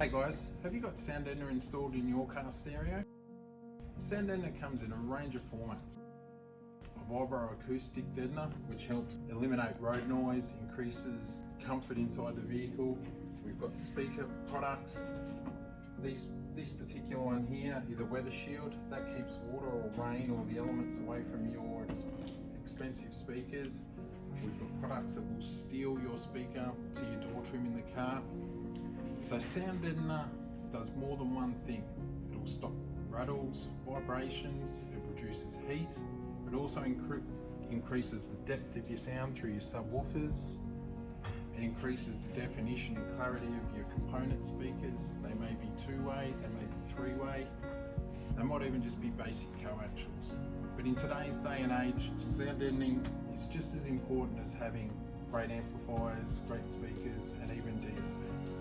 Hey guys, have you got Sound Deadener installed in your car stereo? Sound Deadener comes in a range of formats. A vibroacoustic deadener, which helps eliminate road noise, increases comfort inside the vehicle. We've got speaker products. This particular one here is a weather shield that keeps water or rain or the elements away from your expensive speakers. We've got products that will steal your speaker to your door trim in the car. So Sound Deadener does more than one thing. It'll stop rattles, vibrations, it reduces heat, it also increases the depth of your sound through your subwoofers. It increases the definition and clarity of your component speakers. They may be two-way, they may be three-way, they might even just be basic coaxials. But in today's day and age, sound deadening is just as important as having great amplifiers, great speakers, and even DSPs.